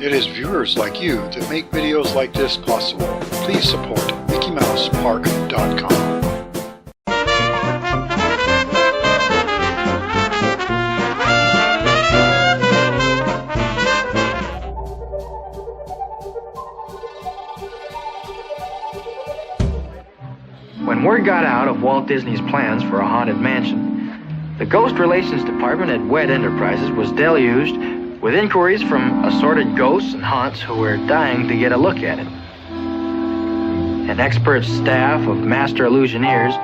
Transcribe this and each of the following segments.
It is viewers like you that make videos like this possible. Please support MickeyMousePark.com. When word got out of Walt Disney's plans for a haunted mansion, the Ghost Relations Department at WED Enterprises was deluged with inquiries from assorted ghosts and haunts who were dying to get a look at it. An expert staff of master illusioneers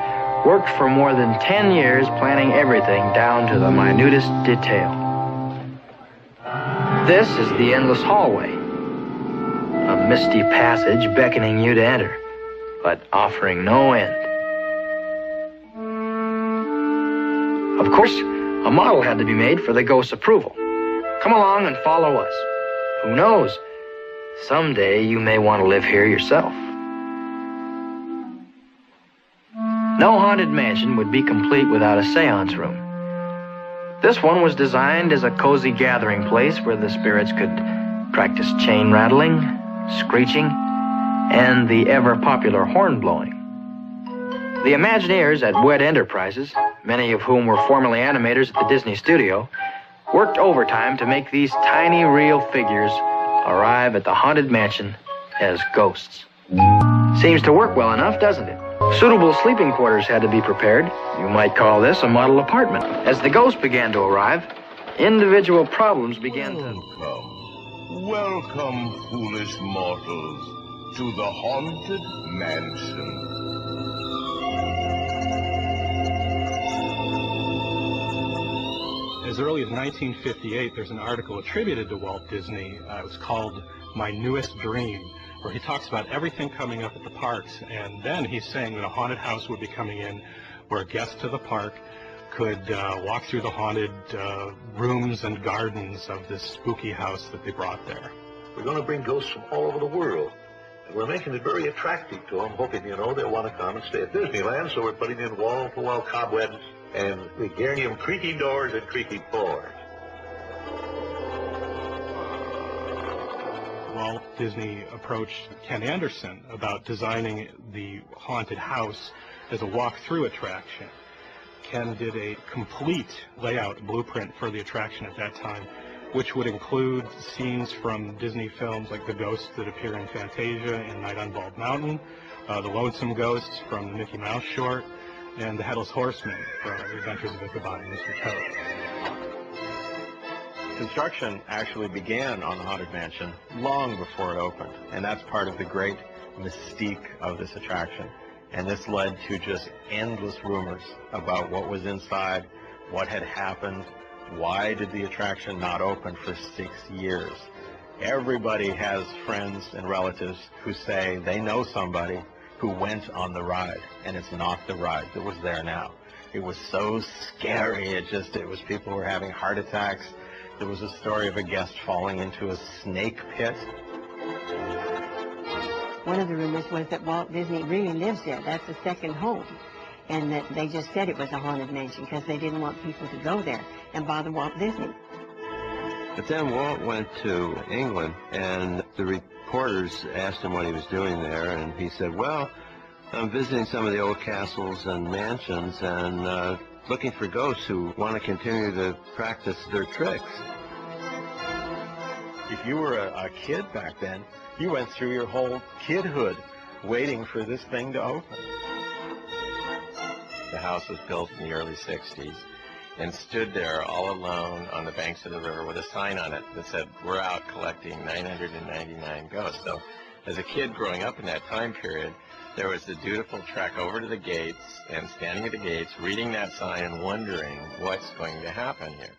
worked for more than 10 years planning everything down to the minutest detail. This is the endless hallway, a misty passage beckoning you to enter, but offering no end. Of course, a model had to be made for the ghost's approval. Come along and follow us. Who knows? Someday you may want to live here yourself. No haunted mansion would be complete without a seance room. This one was designed as a cozy gathering place where the spirits could practice chain rattling, screeching, and the ever-popular horn blowing. The Imagineers at WED Enterprises, many of whom were formerly animators at the Disney studio, worked overtime to make these tiny real figures arrive at the haunted mansion as ghosts. Seems to work well enough, doesn't it? Suitable sleeping quarters had to be prepared. You might call this a model apartment. As the ghosts began to arrive, individual problems began to... Welcome, foolish mortals, to the haunted mansion. As early as 1958, there's an article attributed to Walt Disney. It was called My Newest Dream, where he talks about everything coming up at the parks. And then he's saying that a haunted house would be coming in where guests to the park could walk through the haunted rooms and gardens of this spooky house that they brought there. We're going to bring ghosts from all over the world. And we're making it very attractive to them, hoping, they'll want to come and stay at Disneyland. So we're putting in wall-to-wall cobwebs, and we guarantee them creaky doors and creaky floors. Walt Disney approached Ken Anderson about designing the haunted house as a walk-through attraction. Ken did a complete layout blueprint for the attraction at that time, which would include scenes from Disney films like the ghosts that appear in Fantasia and Night on Bald Mountain, the Lonesome Ghosts from the Mickey Mouse short, and the Headless Horseman from The Adventures of Ichabod and Mr. Toad. Construction actually began on the Haunted Mansion long before it opened, and that's part of the great mystique of this attraction. And this led to just endless rumors about what was inside, what had happened, why did the attraction not open for 6 years. Everybody has friends and relatives who say they know somebody who went on the ride, and it's not the ride that was there now. It was so scary, it was people were having heart attacks. There was a story of a guest falling into a snake pit. One of the rumors was that Walt Disney really lives there. That's the second home. And that they just said it was a haunted mansion because they didn't want people to go there and bother Walt Disney. But then Walt went to England, and the reporters asked him what he was doing there, and he said, well, I'm visiting some of the old castles and mansions and looking for ghosts who want to continue to practice their tricks. If you were a kid back then, you went through your whole kidhood waiting for this thing to open. The house was built in the early 60s and stood there all alone on the banks of the river with a sign on it that said, we're out collecting 999 ghosts. So as a kid growing up in that time period, there was the dutiful trek over to the gates and standing at the gates, reading that sign and wondering what's going to happen here.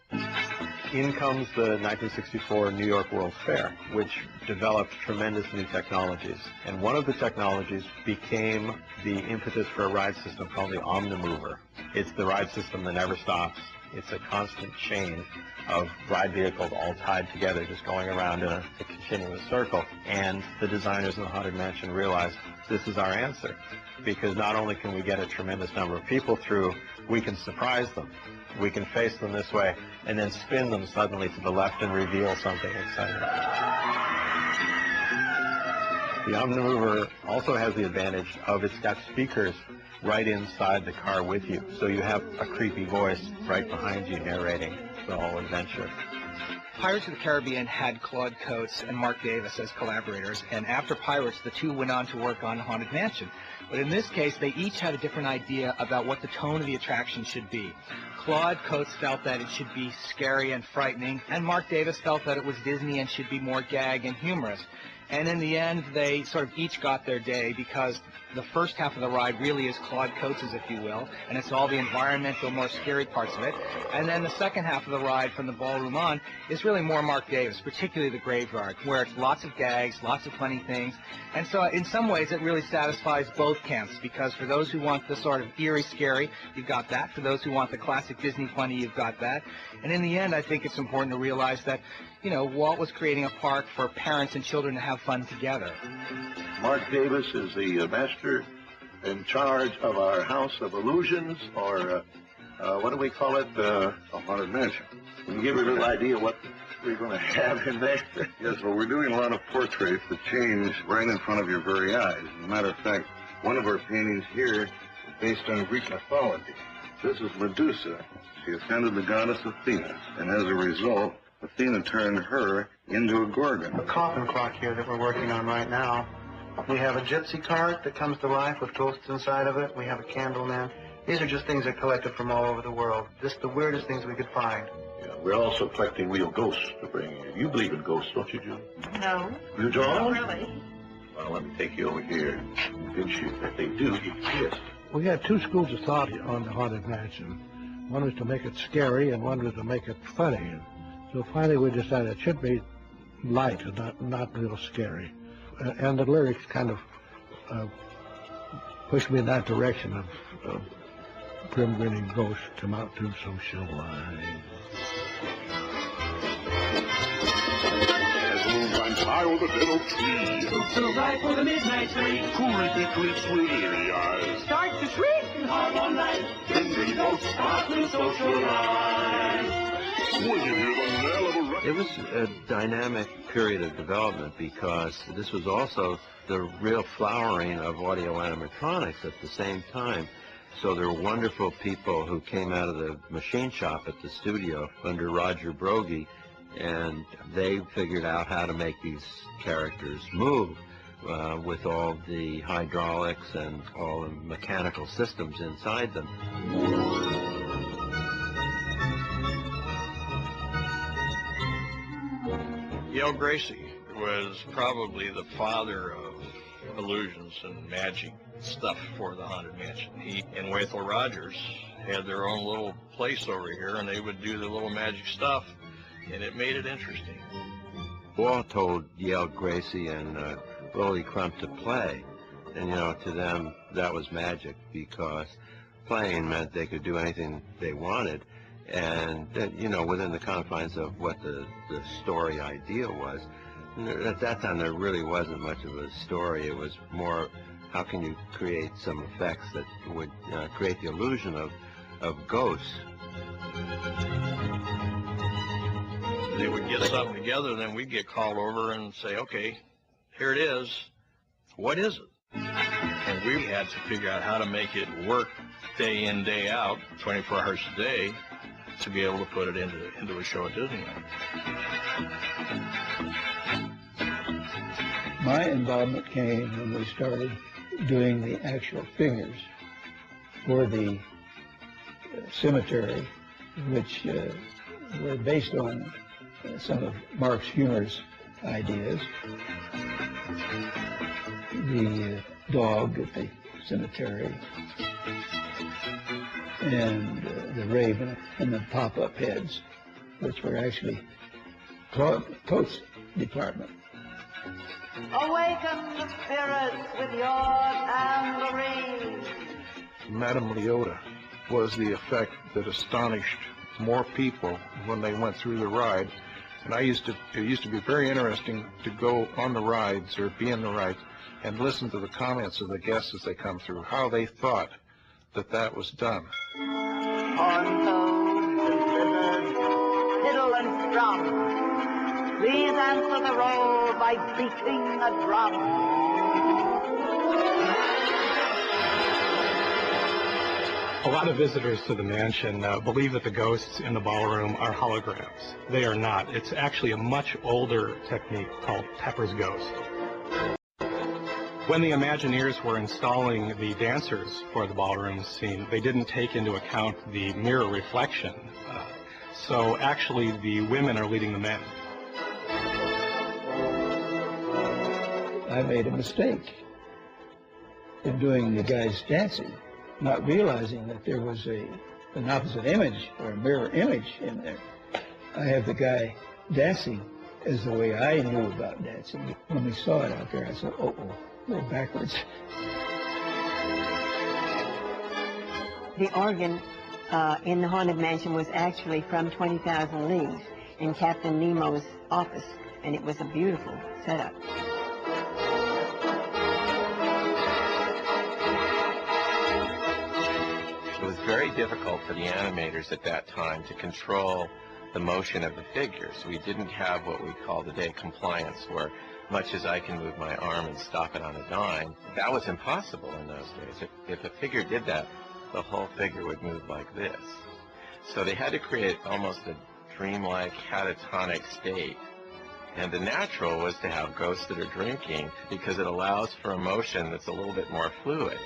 In comes the 1964 New York World Fair, which developed tremendous new technologies. And one of the technologies became the impetus for a ride system called the Omnimover. It's the ride system that never stops. It's a constant chain of ride vehicles all tied together, just going around in a continuous circle. And the designers of the Haunted Mansion realized this is our answer, because not only can we get a tremendous number of people through, we can surprise them. we can face them this way and then spin them suddenly to the left and reveal something exciting. The Omnimover also has the advantage of it's got speakers right inside the car with you, so you have a creepy voice right behind you narrating the whole adventure. Pirates of the Caribbean had Claude Coates and Mark Davis as collaborators, and after Pirates, the two went on to work on Haunted Mansion. But in this case, they each had a different idea about what the tone of the attraction should be. Claude Coates felt that it should be scary and frightening, and Mark Davis felt that it was Disney and should be more gag and humorous. And in the end, they sort of each got their day, because the first half of the ride really is Claude Coates's, if you will, and it's all the environmental, more scary parts of it. And then the second half of the ride from the ballroom on is really more Mark Davis, particularly the graveyard, where it's lots of gags, lots of funny things. And so in some ways it really satisfies both camps, because for those who want the sort of eerie scary, you've got that. For those who want the classic Disney funny, you've got that. And in the end, I think it's important to realize that, you know, Walt was creating a park for parents and children to have fun together. Mark Davis is the master in charge of our House of Illusions, or what do we call it? A Haunted Mansion. Can you give me a little idea what we're going to have in there? Yes, well, we're doing a lot of portraits that change right in front of your very eyes. As a matter of fact, one of our paintings here is based on Greek mythology. This is Medusa. She ascended the goddess Athena, and as a result, Athena turned her into a gorgon. A coffin clock here that we're working on right now. We have a gypsy cart that comes to life with ghosts inside of it. We have a candle man. These are just things that are collected from all over the world. Just the weirdest things we could find. Yeah, we're also collecting real ghosts to bring in. You believe in ghosts, don't you, June? No. You don't? Not really. Well, let me take you over here and convince you that they do exist. We had two schools of thought on the Haunted Mansion. One was to make it scary, and one was to make it funny. So finally we decided it should be light and not real scary. And the lyrics kind of pushed me in that direction of grim grinning ghosts come out to social line. As the moon climbs high over the dead oak tree, so right for the midnight train. coolly betwixt with leery eyes, Start to shriek and hard all night. grim ghosts Start to socialize. when you hear the knell of a It was a dynamic period of development because this was also the real flowering of audio animatronics at the same time. So there were wonderful people who came out of the machine shop at the studio under Roger Brogy, and they figured out how to make these characters move with all the hydraulics and all the mechanical systems inside them. Yale Gracie was probably the father of illusions and magic stuff for the Haunted Mansion. He and Wathel Rogers had their own little place over here, and they would do the little magic stuff, and it made it interesting. Walt told Yale Gracie and Rolly Crump to play, and to them that was magic because playing meant they could do anything they wanted. And within the confines of what the story idea was. At that time, there really wasn't much of a story. It was more, how can you create some effects that would create the illusion of ghosts. They would get something together, and then we'd get called over and say, okay, here it is. What is it? And we had to figure out how to make it work day in, day out, 24 hours a day, to be able to put it into a show at Disneyland. My involvement came when we started doing the actual figures for the cemetery, which were based on some of Mark's humorous ideas. The dog at the cemetery, and the raven, and the pop-up heads, which were actually Coates' department. Awaken the spirits with your tambourine. Madame Leota was the effect that astonished more people when they went through the ride. And it used to be very interesting to go on the rides or be in the rides and listen to the comments of the guests as they come through, how they thought that was done. On those drum. Please answer the roll by beating a drum. A lot of visitors to the mansion believe that the ghosts in the ballroom are holograms. They are not. It's actually a much older technique called Pepper's ghost. When the Imagineers were installing the dancers for the ballroom scene, they didn't take into account the mirror reflection. So actually the women are leading the men. I made a mistake in doing the guys dancing, not realizing that there was an opposite image or a mirror image in there. I have the guy dancing as the way I knew about dancing. When we saw it out there, I said, oh, we're backwards. The organ in the Haunted Mansion was actually from 20,000 Leagues in Captain Nemo's office, and it was a beautiful setup. It was very difficult for the animators at that time to control the motion of the figures. We didn't have what we call today compliance, where much as I can move my arm and stop it on a dime, that was impossible in those days. If a figure did that, the whole figure would move like this. So they had to create almost a dreamlike catatonic state. And the natural was to have ghosts that are drinking because it allows for a motion that's a little bit more fluid.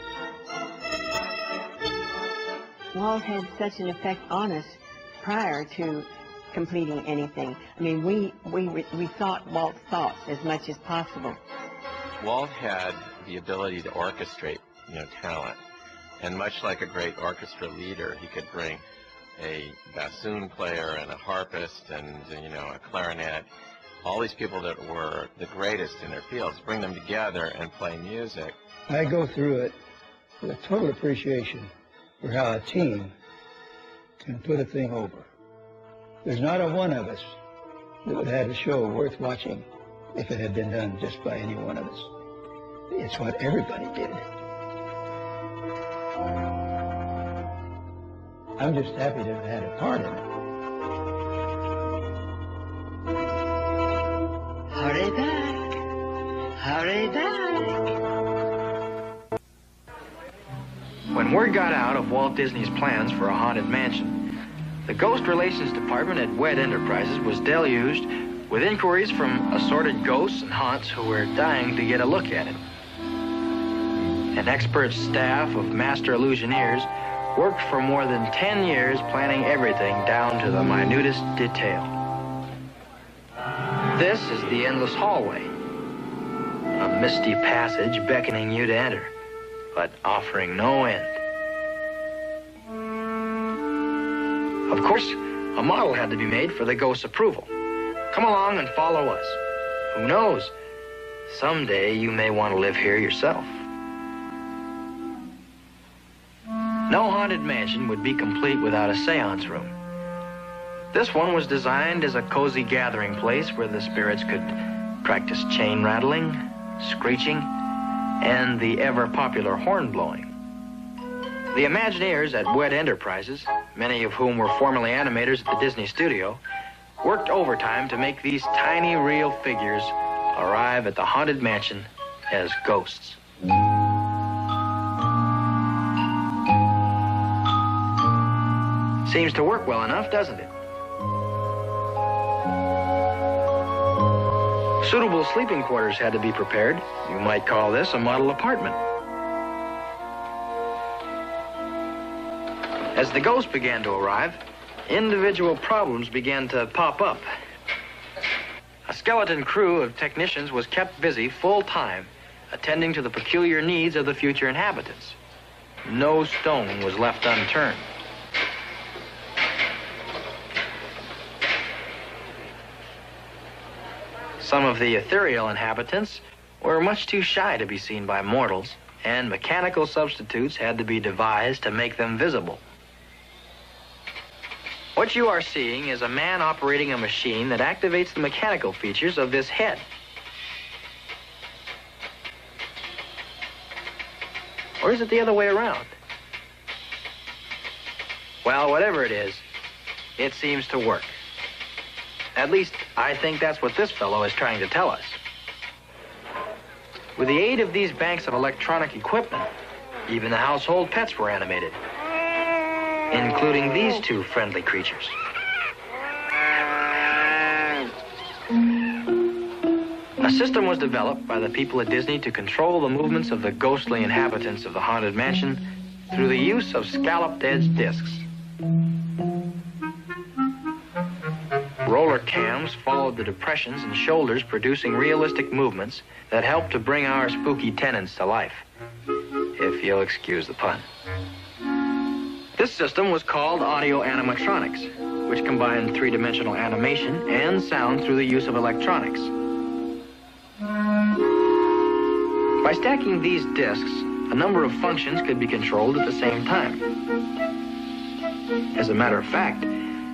Walt had such an effect on us prior to completing anything. I mean, we thought Walt's thoughts as much as possible. Walt had the ability to orchestrate, talent. And much like a great orchestra leader, he could bring a bassoon player and a harpist and, a clarinet, all these people that were the greatest in their fields, bring them together and play music. I go through it with a total appreciation for how a team can put a thing over. There's not a one of us that would have a show worth watching if it had been done just by any one of us. It's what everybody did. I'm just happy to have had a part in it. Hurry back! Hurry back! When word got out of Walt Disney's plans for a haunted mansion, the Ghost Relations Department at WED Enterprises was deluged with inquiries from assorted ghosts and haunts who were dying to get a look at it. An expert staff of master illusioneers worked for more than 10 years planning everything down to the minutest detail. This is the endless hallway, a misty passage beckoning you to enter, but offering no end. Of course, a model had to be made for the ghost's approval. Come along and follow us. Who knows? Someday you may want to live here yourself. No haunted mansion would be complete without a seance room. This one was designed as a cozy gathering place where the spirits could practice chain rattling, screeching, and the ever-popular horn blowing. The Imagineers at WED Enterprises, many of whom were formerly animators at the Disney studio, worked overtime to make these tiny real figures arrive at the haunted mansion as ghosts. Seems to work well enough, doesn't it? Suitable sleeping quarters had to be prepared. You might call this a model apartment. As the ghosts began to arrive, individual problems began to pop up. A skeleton crew of technicians was kept busy full-time, attending to the peculiar needs of the future inhabitants. No stone was left unturned. Some of the ethereal inhabitants were much too shy to be seen by mortals, and mechanical substitutes had to be devised to make them visible. What you are seeing is a man operating a machine that activates the mechanical features of this head. Or is it the other way around? Well, whatever it is, it seems to work. At least, I think that's what this fellow is trying to tell us. With the aid of these banks of electronic equipment, even the household pets were animated, including these two friendly creatures. A system was developed by the people at Disney to control the movements of the ghostly inhabitants of the Haunted Mansion through the use of scalloped-edge discs. Roller cams followed the depressions and shoulders, producing realistic movements that helped to bring our spooky tenants to life, if you'll excuse the pun. This system was called audio animatronics, which combined three-dimensional animation and sound through the use of electronics. By stacking these discs, a number of functions could be controlled at the same time. As a matter of fact,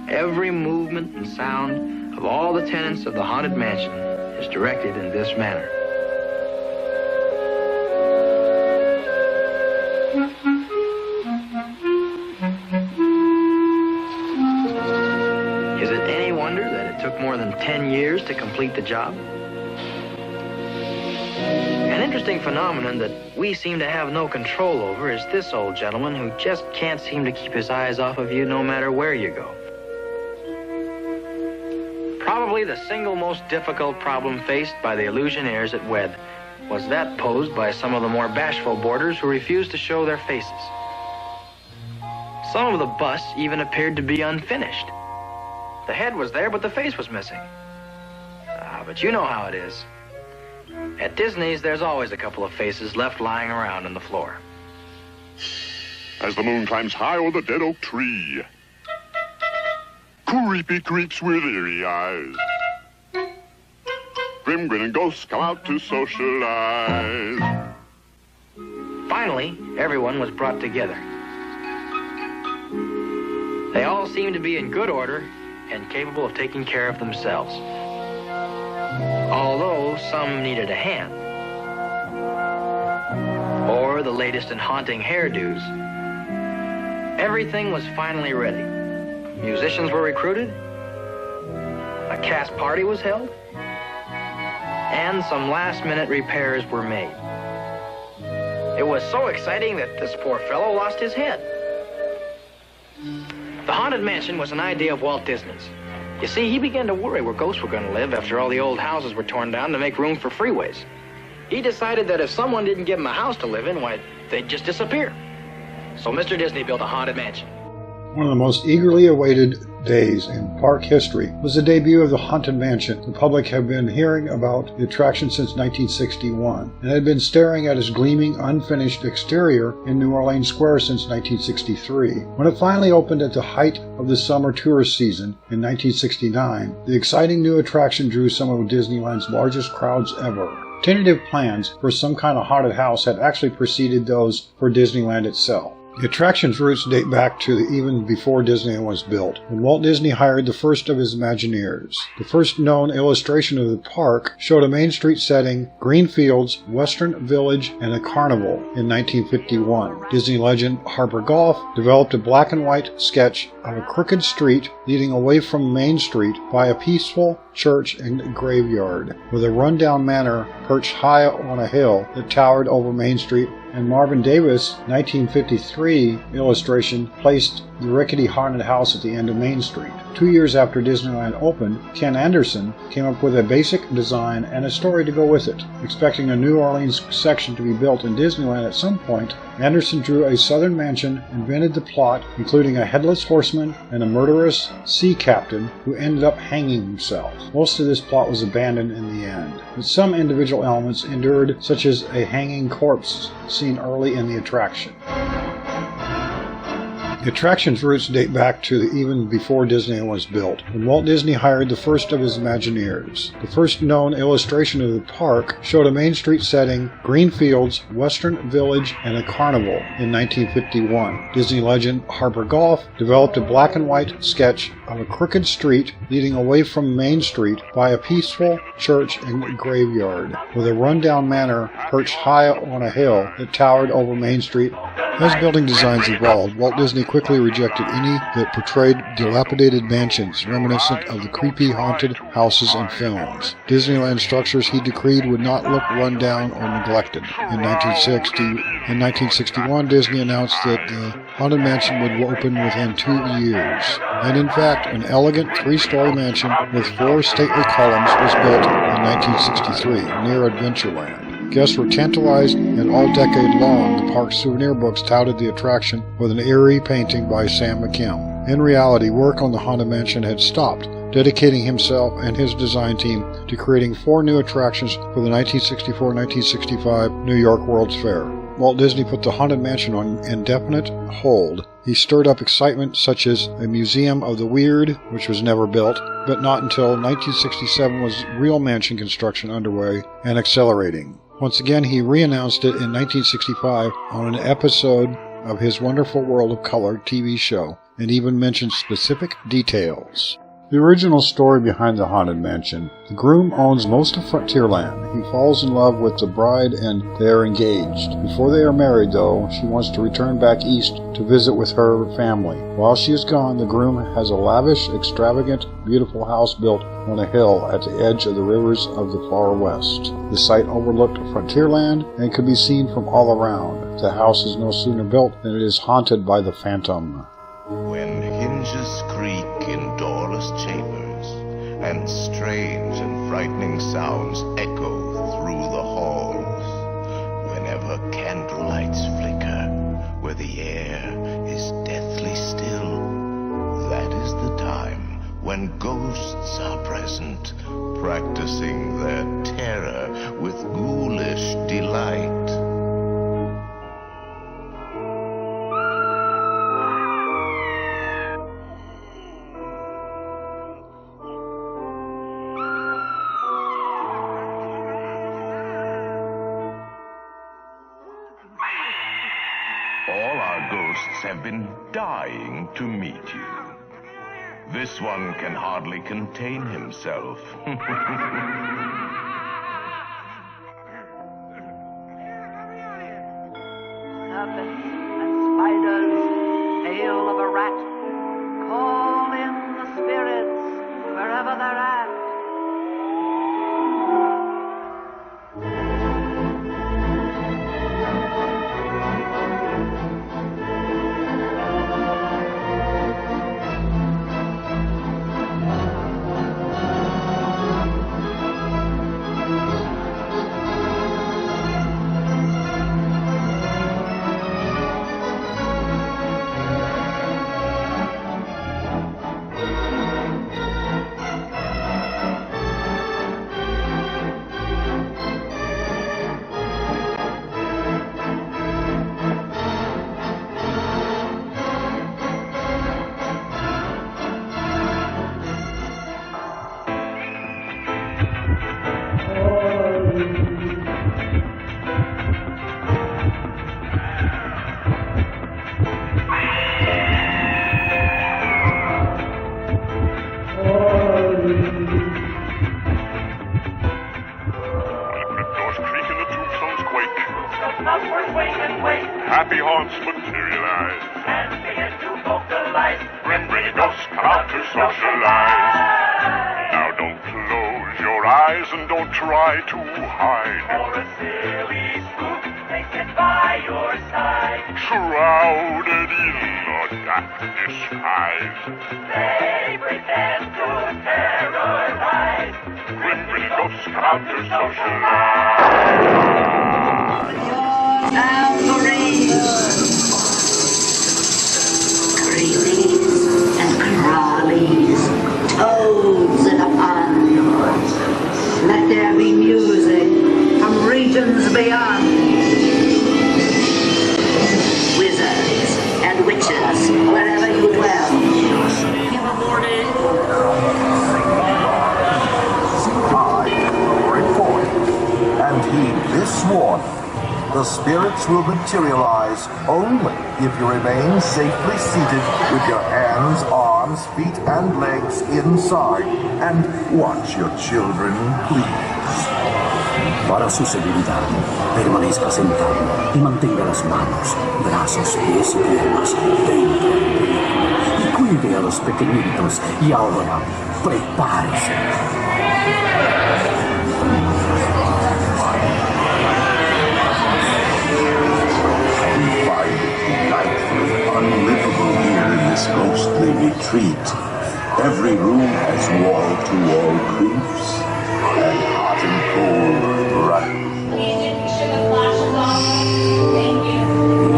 every movement and sound of all the tenants of the Haunted Mansion is directed in this manner. Is it any wonder that it took more than 10 years to complete the job? An interesting phenomenon that we seem to have no control over is this old gentleman who just can't seem to keep his eyes off of you no matter where you go. Probably the single most difficult problem faced by the Illusionaires at WED was that posed by some of the more bashful boarders who refused to show their faces. Some of the busts even appeared to be unfinished. The head was there, but the face was missing. But you know how it is. At Disney's, there's always a couple of faces left lying around on the floor. As the moon climbs high over the dead oak tree, creepy creeps with eerie eyes, grim grinning ghosts come out to socialize. Finally, everyone was brought together. They all seemed to be in good order and capable of taking care of themselves. Although some needed a hand. Or the latest in haunting hairdos. Everything was finally ready. Musicians were recruited. A cast party was held. And some last-minute repairs were made. It was so exciting that this poor fellow lost his head. The Haunted Mansion was an idea of Walt Disney's. You see, he began to worry where ghosts were going to live after all the old houses were torn down to make room for freeways. He decided that if someone didn't give him a house to live in, why, they'd just disappear. So Mr. Disney built a haunted mansion. One of the most eagerly awaited days in park history was the debut of the Haunted Mansion. The public had been hearing about the attraction since 1961 and had been staring at its gleaming, unfinished exterior in New Orleans Square since 1963. When it finally opened at the height of the summer tourist season in 1969, the exciting new attraction drew some of Disneyland's largest crowds ever. Tentative plans for some kind of haunted house had actually preceded those for Disneyland itself. The attraction's roots date back to even before Disneyland was built, when Walt Disney hired the first of his Imagineers. The first known illustration of the park showed a Main Street setting, green fields, Western Village, and a carnival in 1951. Disney legend Harper Goff developed a black and white sketch of a crooked street leading away from Main Street by a peaceful church and graveyard, with a rundown manor perched high on a hill that towered over Main Street, and Marvin Davis' 1953 illustration placed the rickety haunted house at the end of Main Street. 2 years after Disneyland opened, Ken Anderson came up with a basic design and a story to go with it. Expecting a New Orleans section to be built in Disneyland at some point, Anderson drew a southern mansion, invented the plot, including a headless horseman and a murderous sea captain who ended up hanging himself. Most of this plot was abandoned in the end, but some individual elements endured, such as a hanging corpse seen early in the attraction. The attraction's roots date back to even before Disneyland was built, when Walt Disney hired the first of his Imagineers. The first known illustration of the park showed a Main Street setting, green fields, Western Village, and a carnival in 1951. Disney legend Harper Goff developed a black and white sketch of a crooked street leading away from Main Street by a peaceful church and graveyard, with a rundown manor perched high on a hill that towered over Main Street. As building designs evolved, Walt Disney quickly rejected any that portrayed dilapidated mansions reminiscent of the creepy haunted houses in films. Disneyland structures he decreed would not look run down or neglected. In 1961, Disney announced that the Haunted Mansion would open within 2 years. And in fact, an elegant 3-story mansion with 4 stately columns was built in 1963 near Adventureland. Guests were tantalized, and all decade long, the park's souvenir books touted the attraction with an eerie painting by Sam McKim. In reality, work on the Haunted Mansion had stopped, dedicating himself and his design team to creating 4 new attractions for the 1964-1965 New York World's Fair. Walt Disney put the Haunted Mansion on indefinite hold. He stirred up excitement such as a Museum of the Weird, which was never built, but not until 1967 was real mansion construction underway and accelerating. Once again, he re-announced it in 1965 on an episode of his Wonderful World of Color TV show, and even mentioned specific details. The original story behind the Haunted Mansion: the groom owns most of Frontierland. He falls in love with the bride and they are engaged. Before they are married, though, she wants to return back east to visit with her family. While she is gone, the groom has a lavish, extravagant, beautiful house built on a hill at the edge of the rivers of the far west. The site overlooked Frontierland and could be seen from all around. The house is no sooner built than it is haunted by the phantom. When hinges creak in doorless chambers, and strange and frightening sounds echo through the halls, whenever candlelights flicker, where the air is deathly still, that is the time when ghosts are present, practicing their terror with ghoulish delight. All our ghosts have been dying to meet you. This one can hardly contain himself. Serpents and spiders, tail of a rat, call in the spirits wherever they're at. Happy haunts materialize and begin to vocalize. Bring ghosts come out to socialize. Now don't close your eyes and don't try to hide. For a silly spook, they sit by your side. Shrouded in a dark disguise, They pretend to terrorize. Bring ghosts come out to socialize. Now the rain. Creepies and crawlies, toads in a pond. Let there be music from regions beyond. Wizards and witches, wherever you dwell. Give a warning. I am Lord Ford, and heed this warning. The spirits will materialize only if you remain safely seated with your hands, arms, arms, feet, and legs inside. And watch your children, please. Para su seguridad, permanezca sentado y mantenga las manos, brazos, pies y piernas dentro del vehículo. Y cuide a los pequeñitos. Y ahora, prepárese. Unlivable here in this ghostly retreat. Every room has wall-to-wall creeps and hot and cold rats.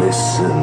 Listen.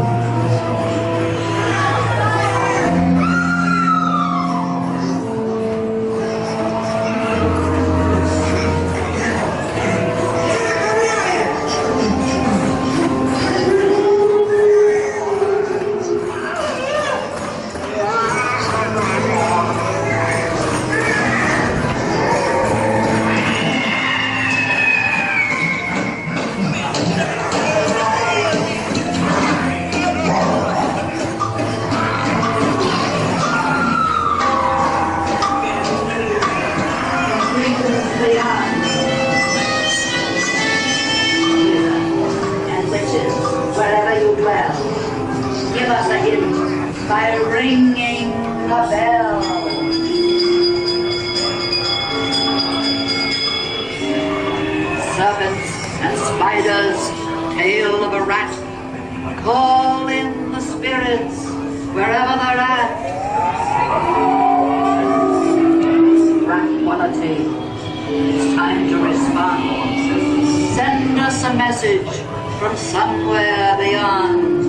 By ringing the bell. Serpents and spiders, tail of a rat, call in the spirits wherever they're at. Tranquility, it's time to respond. Send us a message from somewhere beyond.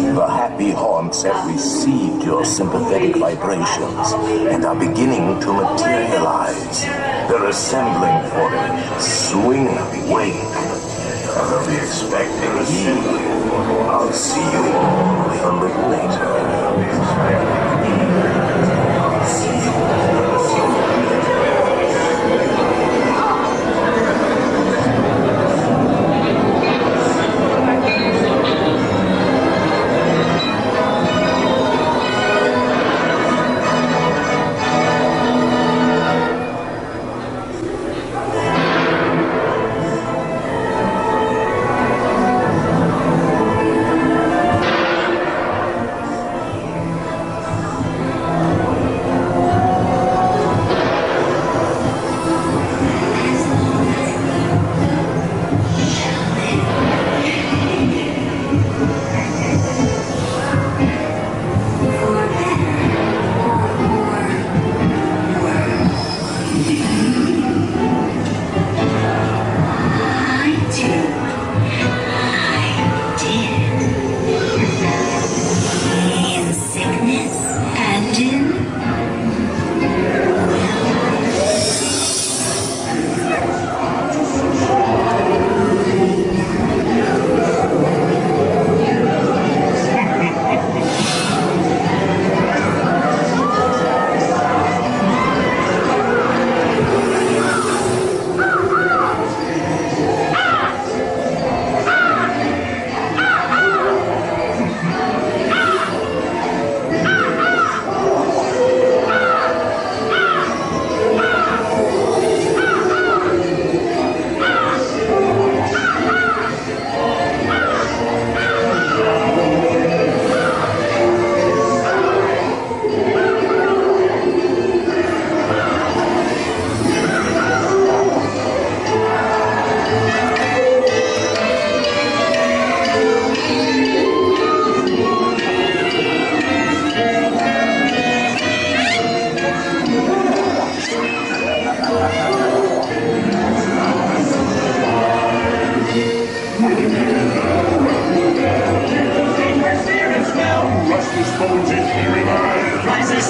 The happy haunts have received your sympathetic vibrations and are beginning to materialize. They're assembling for a swing wake. And they'll be expecting you. I'll see you all a little later. I'll see you all.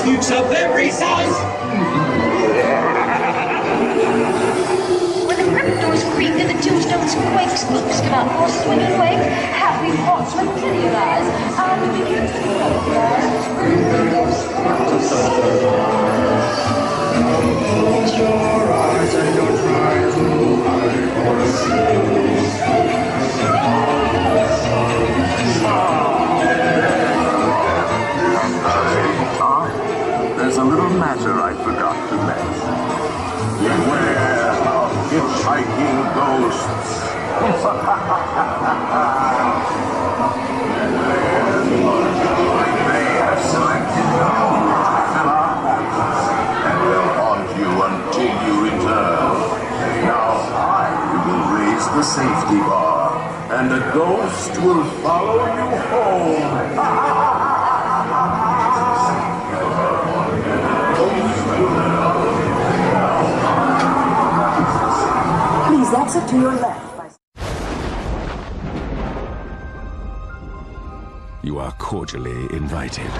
Nukes of every size. When the crypt doors creak and the tombstones quake, spooks come out for a swing and wake. Happy haunts materialize, and it begins to Close your eyes and don't try to hide or see. aftermath. Beware of hitchhiking ghosts. They have selected you to fill our portals and will haunt you until you return. Now I will raise the safety bar, and a ghost will follow you home. Please exit to your left. You are cordially invited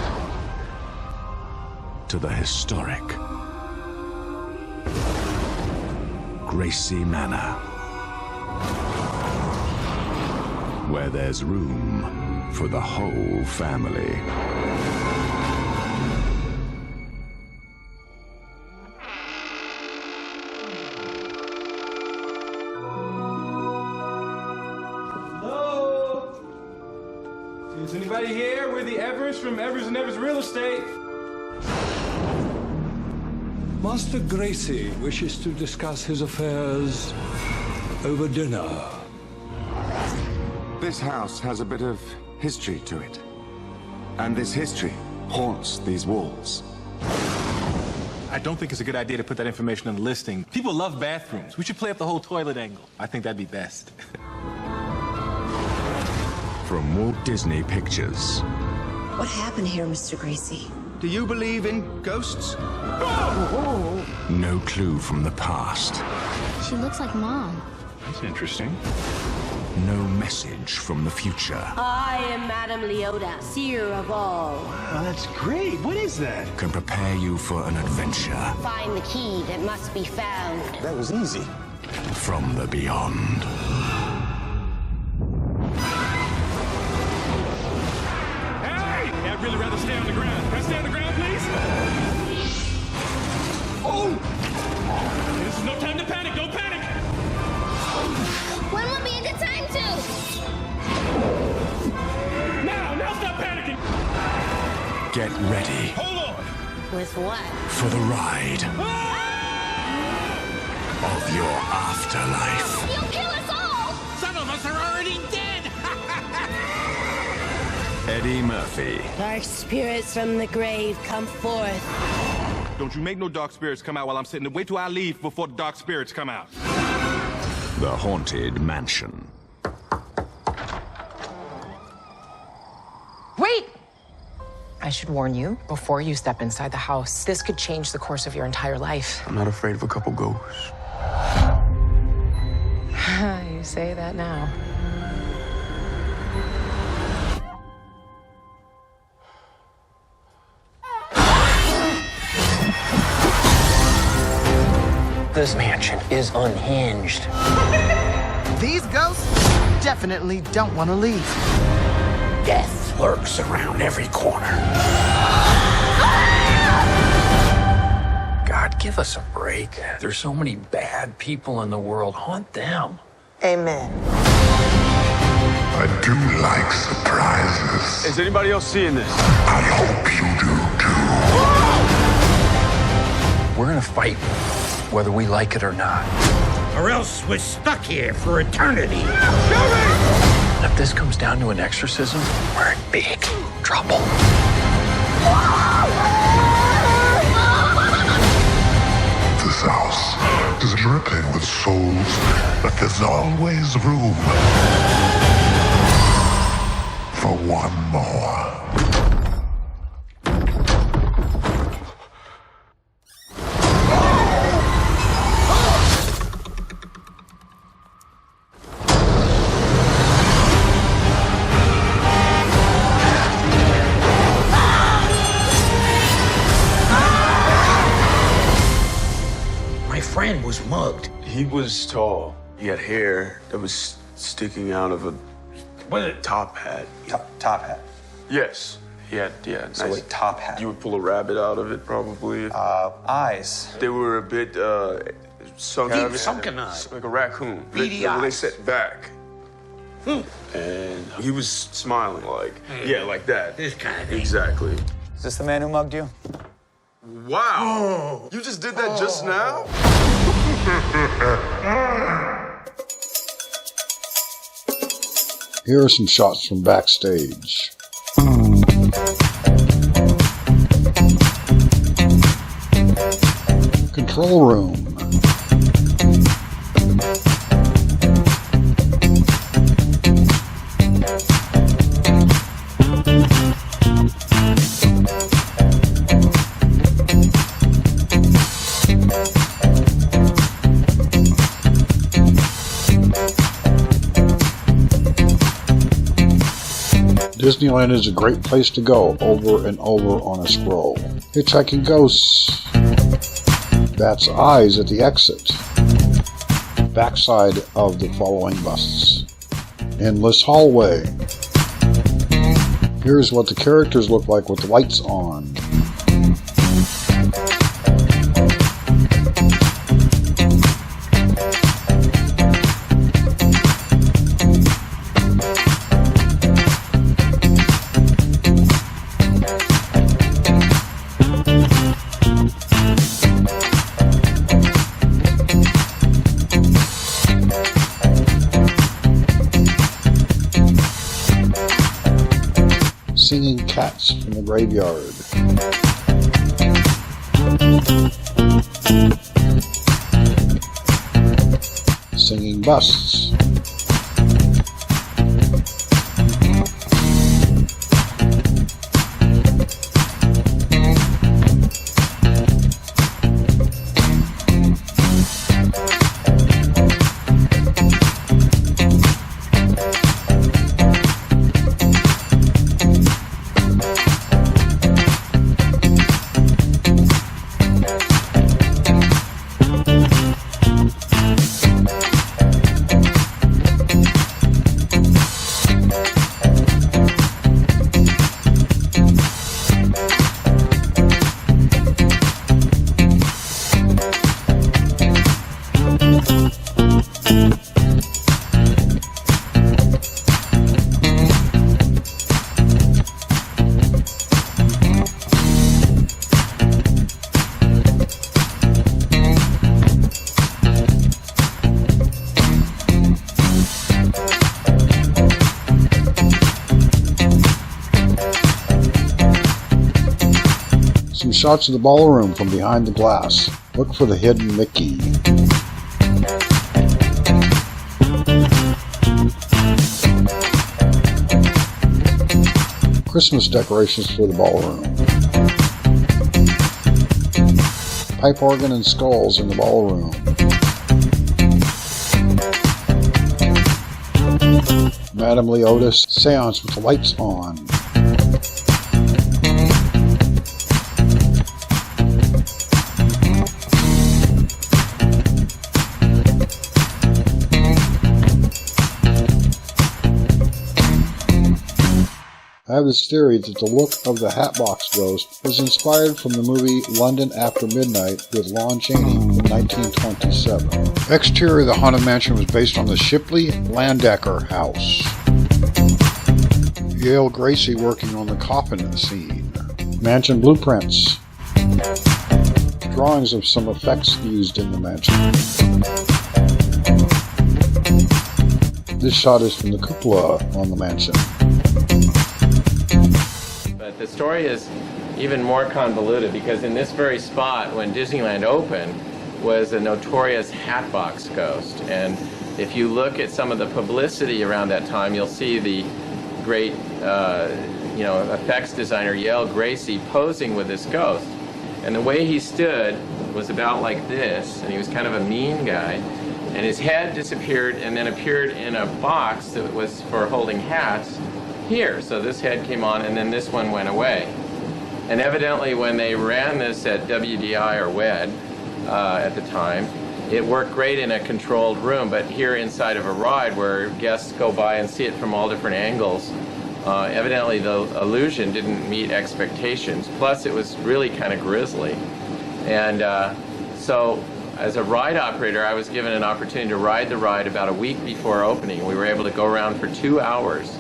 to the historic Gracie Manor, where there's room for the whole family. Is anybody here? We're the Evers from Evers and Evers Real Estate. Master Gracie wishes to discuss his affairs over dinner. This house has a bit of history to it. And this history haunts these walls. I don't think it's a good idea to put that information on the listing. People love bathrooms. We should play up the whole toilet angle. I think that'd be best. From Walt Disney Pictures. What happened here, Mr. Gracie? Do you believe in ghosts? No clue from the past. She looks like Mom. That's interesting. No message from the future. I am Madame Leota, seer of all. Oh, that's great. What is that? Can prepare you for an adventure. Find the key that must be found. That was easy. From the beyond. I'd really rather stay on the ground. Can I stay on the ground, please? Oh! This is no time to panic. Don't panic! When would be a good time to? Now stop panicking! Get ready. Hold on! With what? For the ride of your afterlife. You'll kill us all! Some of us are already dead! Eddie Murphy. Dark spirits from the grave come forth. Don't you make no dark spirits come out while I'm sitting there. Wait till I leave before the dark spirits come out. The Haunted Mansion. Wait! I should warn you, before you step inside the house, this could change the course of your entire life. I'm not afraid of a couple ghosts. You say that now. This mansion is unhinged. These ghosts definitely don't want to leave. Death lurks around every corner. God, give us a break. There's so many bad people in the world. Haunt them. Amen. I do like surprises. Is anybody else seeing this? I hope you do too. We're gonna fight, whether we like it or not. Or else we're stuck here for eternity. If this comes down to an exorcism, we're in big trouble. This house is dripping with souls, but there's always room for one more. Friend was mugged. He was tall. He had hair that was sticking out of a top hat. Top hat? Yes. He had, So nice a top hat. You would pull a rabbit out of it, probably. Eyes. They were a bit sunken. Deep sunken eyes. Like a raccoon. Beady they eyes. set back. And he was smiling like, yeah, like that. This kind of thing. Exactly. Is this the man who mugged you? Wow! You just did that just now? Here are some shots from backstage. Control room. Disneyland is a great place to go over and over on a scroll. Hitchhiking ghosts. Bat's eyes at the exit. Backside of the following busts. Endless hallway. Here's what the characters look like with the lights on. Singing cats from the graveyard. Singing busts. Some shots of the ballroom from behind the glass. Look for the hidden Mickey. Christmas decorations for the ballroom. Pipe organ and skulls in the ballroom. Madame Leota's seance with the lights on. I have this theory that the look of the Hatbox Ghost was inspired from the movie London After Midnight with Lon Chaney from 1927. Exterior of the Haunted Mansion was based on the Shipley Landecker house. Yale Gracie working on the coffin scene. Mansion blueprints. Drawings of some effects used in the mansion. This shot is from the cupola on the mansion. The story is even more convoluted because in this very spot when Disneyland opened was a notorious Hatbox ghost, and if you look at some of the publicity around that time, you'll see the great effects designer Yale Gracie posing with this ghost, and the way he stood was about like this, and he was kind of a mean guy, and his head disappeared and then appeared in a box that was for holding hats here. So this head came on and then this one went away. And evidently when they ran this at WDI or WED at the time, it worked great in a controlled room, but here inside of a ride where guests go by and see it from all different angles, evidently the illusion didn't meet expectations. Plus it was really kind of grisly. And so as a ride operator, I was given an opportunity to ride the ride about a week before opening. We were able to go around for 2 hours.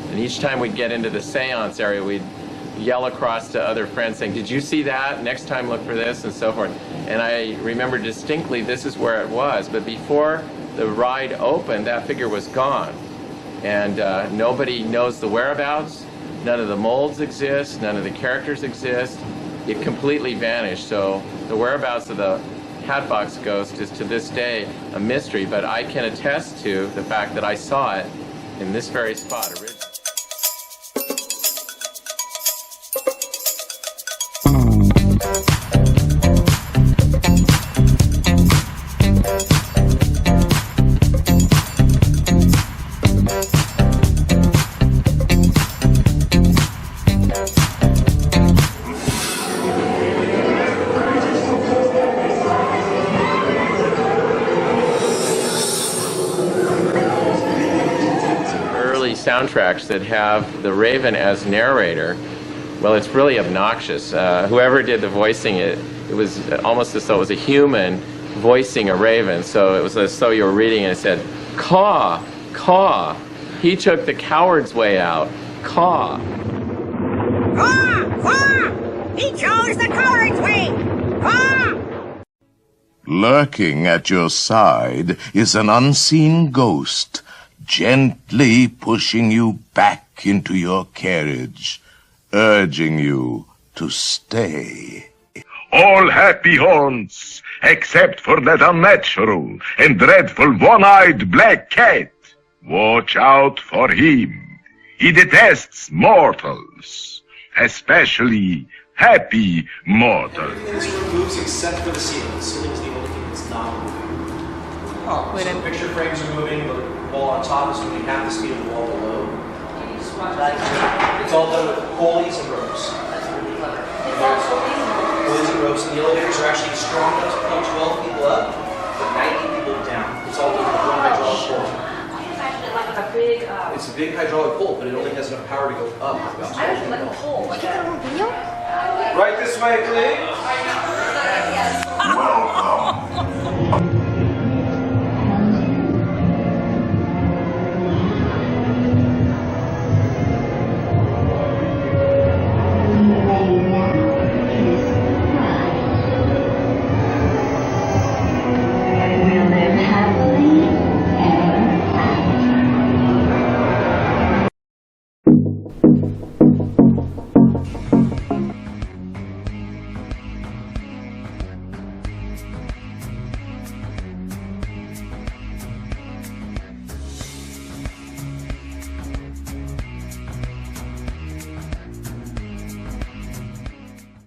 And each time we'd get into the seance area, we'd yell across to other friends saying, did you see that? Next time look for this, and so forth. And I remember distinctly this is where it was, but before the ride opened, that figure was gone. And nobody knows the whereabouts, none of the molds exist, none of the characters exist. It completely vanished, so the whereabouts of the Hatbox Ghost is to this day a mystery, but I can attest to the fact that I saw it in this very spot originally. Soundtracks that have the Raven as narrator, well, it's really obnoxious. Whoever did the voicing, it was almost as though it was a human voicing a raven. So it was as though you were reading and it said, caw, caw. He took the coward's way out. Caw. Caw, caw. He chose the coward's way. Caw. Lurking at your side is an unseen ghost, gently pushing you back into your carriage, urging you to stay. All happy haunts, except for that unnatural and dreadful one-eyed black cat. Watch out for him. He detests mortals, especially happy mortals. This room moves except for the ceiling. The ceiling is the only thing that's not moving. Oh, so the picture frames are moving, the wall on top is moving half the speed of the wall below. It's all done with pulleys and ropes. Pulleys and ropes, and the elevators are actually strong enough to pull 12 people up, but 90 people down. It's all done with one hydraulic pull. It's a big hydraulic pull, but it only has enough power to go up. I don't like a pole. Like a little wheel? Right this way, please.